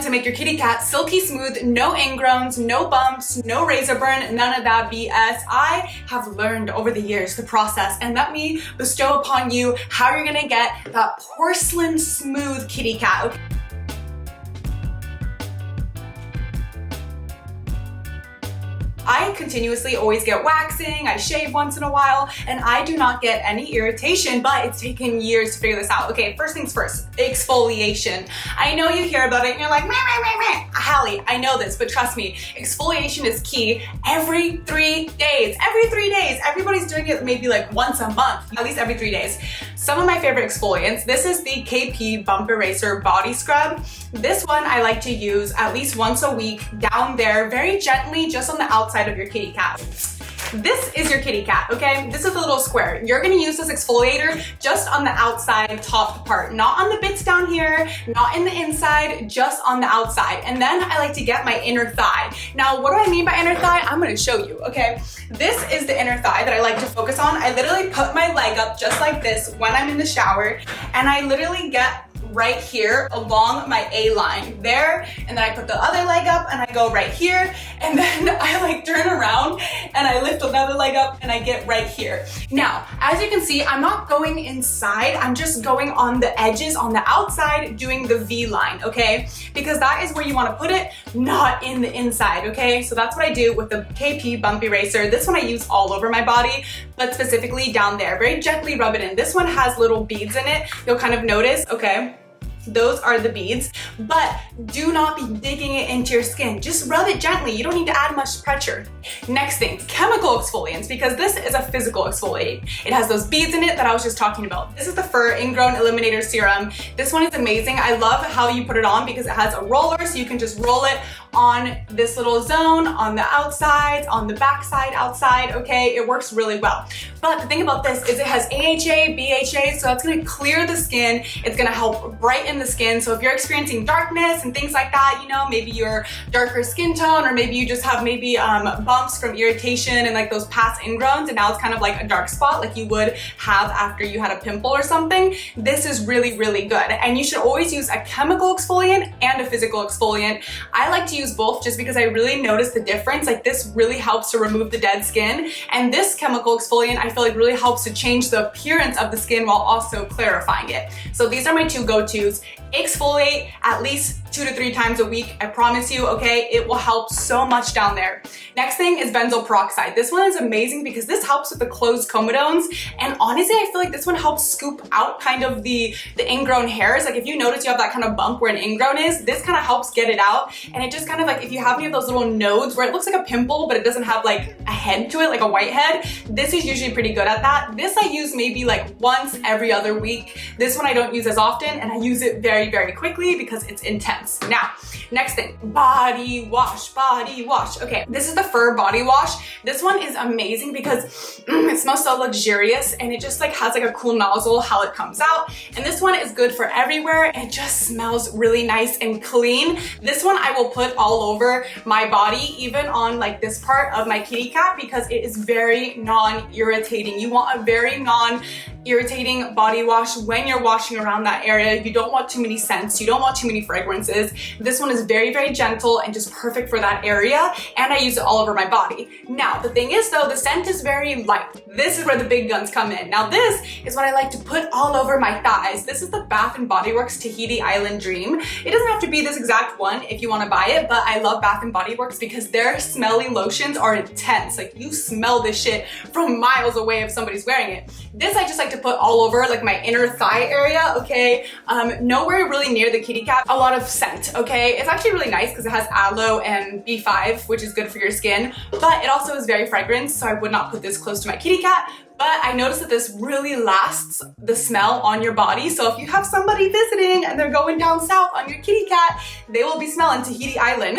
to make your kitty cat silky smooth, no ingrowns, no bumps, no razor burn, none of that BS. I have learned over the years the process, and let me bestow upon you how you're gonna get that porcelain smooth kitty cat. Okay? I continuously always get waxing, I shave once in a while, and I do not get any irritation, but it's taken years to figure this out. Okay, first things first, exfoliation. I know you hear about it and you're like, meh, meh, meh, meh. Hallie, I know this, but trust me, exfoliation is key every 3 days. Every 3 days. Everybody's doing it maybe like once a month, at least every 3 days. Some of my favorite exfoliants, this is the KP Bump Eraser Body Scrub. This one I like to use at least once a week down there, very gently, just on the outside of your kitty cat. This is your kitty cat, okay? This is a little square. You're gonna use this exfoliator just on the outside top part, not on the bits down here, not in the inside, just on the outside. And then I like to get my inner thigh. Now, what do I mean by inner thigh? I'm gonna show you, okay? This is the inner thigh that I like to focus on. I literally put my leg up just like this when I'm in the shower, and I literally get right here along my A-line there, and then I put the other leg up and I go right here, and then I like turn around and I lift another leg up and I get right here. Now, as you can see, I'm not going inside, I'm just going on the edges, on the outside, doing the V-line, okay? Because that is where you want to put it, not in the inside, okay? So that's what I do with the KP Bump Eraser. This one I use all over my body, but specifically down there. Very gently rub it in. This one has little beads in it. You'll kind of notice, okay? Those are the beads, but do not be digging it into your skin. Just rub it gently. You don't need to add much pressure. Next thing, chemical exfoliants, because this is a physical exfoliate. It has those beads in it that I was just talking about. This is the Fur Ingrown Eliminator Serum. This one is amazing. I love how you put it on because it has a roller, so you can just roll it on this little zone, on the outside, on the backside, outside, okay? It works really well. But the thing about this is it has AHA, BHA, so that's gonna clear the skin. It's gonna help brighten the skin. So if you're experiencing darkness and things like that, you know, maybe you're darker skin tone, or maybe you just have maybe bumps from irritation and like those past ingrowns, and now it's kind of like a dark spot like you would have after you had a pimple or something, this is really, really good. And you should always use a chemical exfoliant and a physical exfoliant. I like to use both just because I really notice the difference. Like this really helps to remove the dead skin, and this chemical exfoliant I feel like really helps to change the appearance of the skin while also clarifying it. So these are my two go-tos. Exfoliate at least 2 to 3 times a week. I promise you, okay? It will help so much down there. Next thing is benzoyl peroxide. This one is amazing because this helps with the closed comedones, and honestly, I feel like this one helps scoop out kind of the ingrown hairs. Like if you notice you have that kind of bump where an ingrown is, this kind of helps get it out, and it just kind of like, if you have any of those little nodes where it looks like a pimple but it doesn't have like a head to it, like a white head, this is usually pretty good at that. This I use maybe like once every other week. This one I don't use as often, and I use it very, very quickly because it's intense. Now, next thing, body wash, body wash. Okay, this is the Fur body wash. This one is amazing because it smells so luxurious, and it just like has like a cool nozzle how it comes out. And this one is good for everywhere. It just smells really nice and clean. This one I will put all over my body, even on like this part of my kitty cat, because it is very non-irritating. You want a very non-irritating body wash when you're washing around that area. You don't want too many scents. You don't want too many fragrances. This one is very, very gentle and just perfect for that area, and I use it all over my body. Now, the thing is though, the scent is very light. This is where the big guns come in. Now, this is what I like to put all over my thighs. This is the Bath & Body Works Tahiti Island Dream. It doesn't have to be this exact one if you want to buy it, but I love Bath & Body Works because their smelly lotions are intense. Like you smell this shit from miles away if somebody's wearing it. This I just like to put all over like my inner thigh area, okay? Nowhere really near the kitty cat. A lot of scent, okay? It's actually really nice because it has aloe and B5, which is good for your skin, but it also is very fragrant, so I would not put this close to my kitty cat. But I noticed that this really lasts the smell on your body. So if you have somebody visiting and they're going down south on your kitty cat, they will be smelling Tahiti Island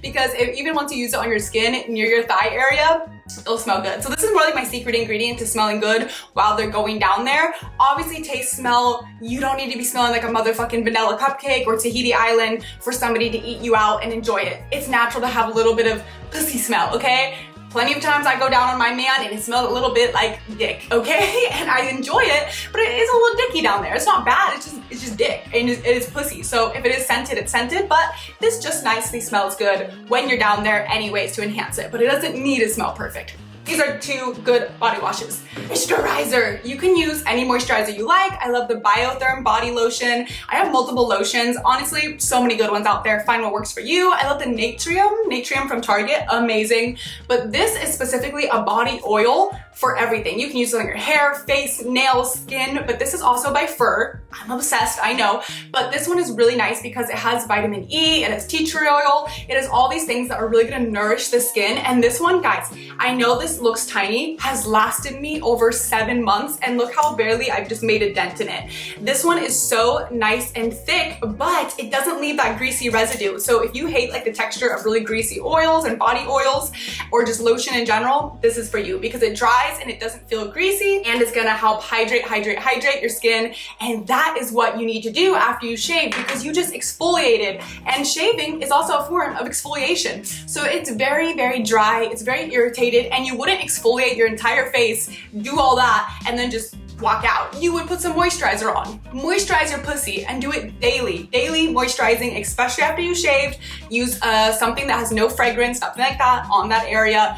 because even once you use it on your skin near your thigh area, it'll smell good. So this is more like my secret ingredient to smelling good while they're going down there. Obviously, taste, smell, you don't need to be smelling like a motherfucking vanilla cupcake or Tahiti Island for somebody to eat you out and enjoy it. It's natural to have a little bit of pussy smell, okay? Plenty of times I go down on my man and it smells a little bit like dick, okay? And I enjoy it, but it is a little dicky down there. It's not bad, it's just dick, and it is pussy. So if it is scented, it's scented, but this just nicely smells good when you're down there anyways to enhance it, but it doesn't need to smell perfect. These are 2 good body washes. Moisturizer. You can use any moisturizer you like. I love the Biotherm body lotion. I have multiple lotions. Honestly, so many good ones out there. Find what works for you. I love the Natrium from Target. Amazing. But this is specifically a body oil for everything. You can use it on your hair, face, nails, skin, but this is also by Fur. I'm obsessed, I know. But this one is really nice because it has vitamin E, it has tea tree oil, it has all these things that are really gonna nourish the skin. And this one, guys, I know this looks tiny, has lasted me over 7 months, and look how barely I've just made a dent in it. This one is so nice and thick, but it doesn't leave that greasy residue. So if you hate like the texture of really greasy oils and body oils, or just lotion in general, this is for you because it dries and it doesn't feel greasy, and it's gonna help hydrate your skin. And that is what you need to do after you shave, because you just exfoliated, and shaving is also a form of exfoliation. So it's very, very dry, it's very irritated, and you wouldn't exfoliate your entire face, do all that, and then just walk out. You would put some moisturizer on. Moisturize your pussy and do it daily. Daily moisturizing, especially after you shaved. Use something that has no fragrance, something like that on that area,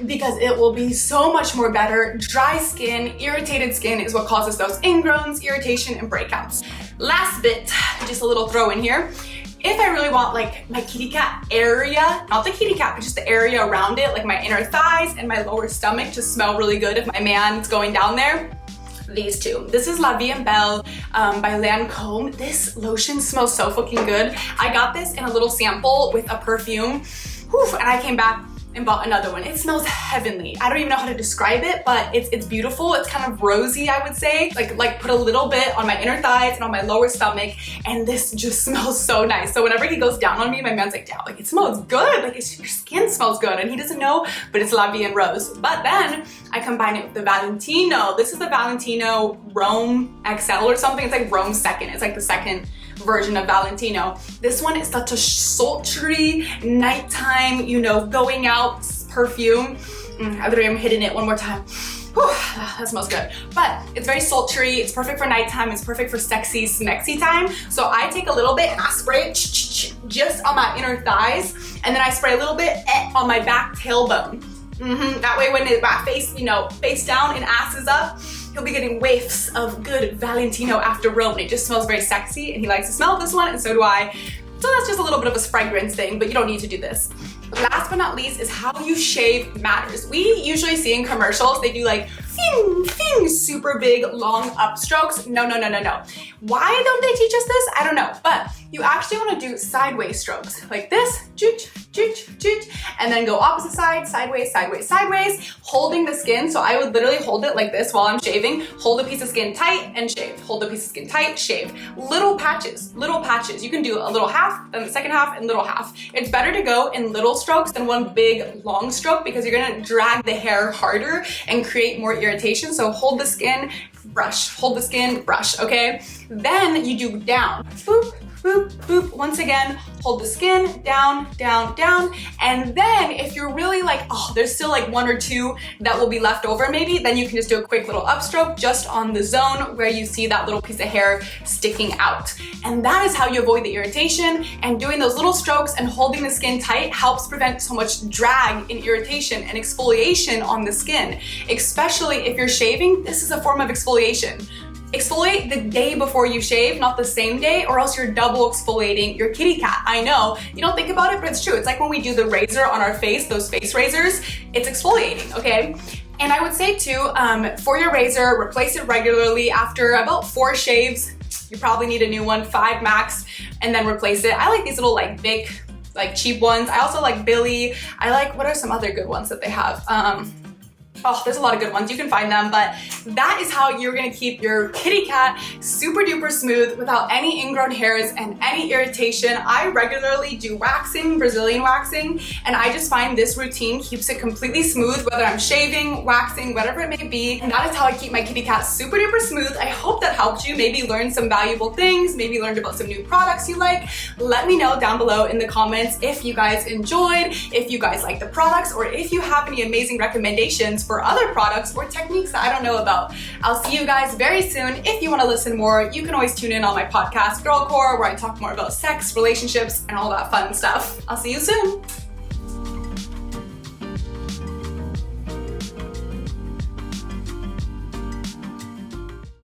because it will be so much more better. Dry skin, irritated skin is what causes those ingrowns, irritation, and breakouts. Last bit, just a little throw in here. If I really want like my kitty cat area, not the kitty cat, but just the area around it, like my inner thighs and my lower stomach to smell really good if my man's going down there, these 2. This is La Vie en Belle by Lancome. This lotion smells so fucking good. I got this in a little sample with a perfume, and I came back and bought another one. It smells heavenly. I don't even know how to describe it, but it's beautiful. It's kind of rosy, I would say. Like put a little bit on my inner thighs and on my lower stomach, and this just smells so nice. So whenever he goes down on me, my man's like, damn, like it smells good. Like your skin smells good, and he doesn't know, but it's La Vie en Rose. But then I combine it with the Valentino. This is the Valentino Rome XL or something. It's like Rome second. It's like the second version of Valentino. This one is such a sultry nighttime, you know, going out perfume. I literally am hitting it one more time. Whew, that smells good. But it's very sultry, it's perfect for nighttime, it's perfect for sexy, smexy time. So I take a little bit and I spray it just on my inner thighs, and then I spray a little bit on my back tailbone. That way when my face, you know, face down and ass is up, he'll be getting whiffs of good Valentino after Rome. It just smells very sexy, and he likes the smell of this one, and so do I. So that's just a little bit of a fragrance thing, but you don't need to do this. Last but not least is how you shave matters. We usually see in commercials, they do like fing, super big, long upstrokes. No. Why don't they teach us this? I don't know, but you actually want to do sideways strokes like this, and then go opposite side, sideways, holding the skin. So I would literally hold it like this while I'm shaving, hold a piece of skin tight and shave, hold a piece of skin tight, shave. Little patches. You can do a little half, then the second half, and little half. It's better to go in little strokes than one big long stroke, because you're gonna drag the hair harder and create more irritation. So hold the skin, brush, hold the skin, brush, okay? Then you do down, boop, boop, boop. Once again, hold the skin, down, down, down. And then if you're really like, oh, there's still like 1 or 2 that will be left over maybe, then you can just do a quick little upstroke just on the zone where you see that little piece of hair sticking out. And that is how you avoid the irritation. And doing those little strokes and holding the skin tight helps prevent so much drag and irritation and exfoliation on the skin. Especially if you're shaving, this is a form of exfoliation. Exfoliate the day before you shave, not the same day, or else you're double exfoliating your kitty cat. I know, you don't think about it, but it's true. It's like when we do the razor on our face, those face razors, it's exfoliating, okay? And I would say too, for your razor, replace it regularly. After about 4 shaves, you probably need a new one, 5 max, and then replace it. I like these little like big, like cheap ones. I also like Billy. I like, what are some other good ones that they have? Oh, there's a lot of good ones. You can find them, but that is how you're gonna keep your kitty cat super duper smooth without any ingrown hairs and any irritation. I regularly do waxing, Brazilian waxing, and I just find this routine keeps it completely smooth, whether I'm shaving, waxing, whatever it may be. And that is how I keep my kitty cat super duper smooth. I hope that helped you. Maybe learn some valuable things, maybe learned about some new products you like. Let me know down below in the comments if you guys enjoyed, if you guys like the products, or if you have any amazing recommendations for other products or techniques that I don't know about. I'll see you guys very soon. If you want to listen more, you can always tune in on my podcast, Girl Core, where I talk more about sex, relationships, and all that fun stuff. I'll see you soon.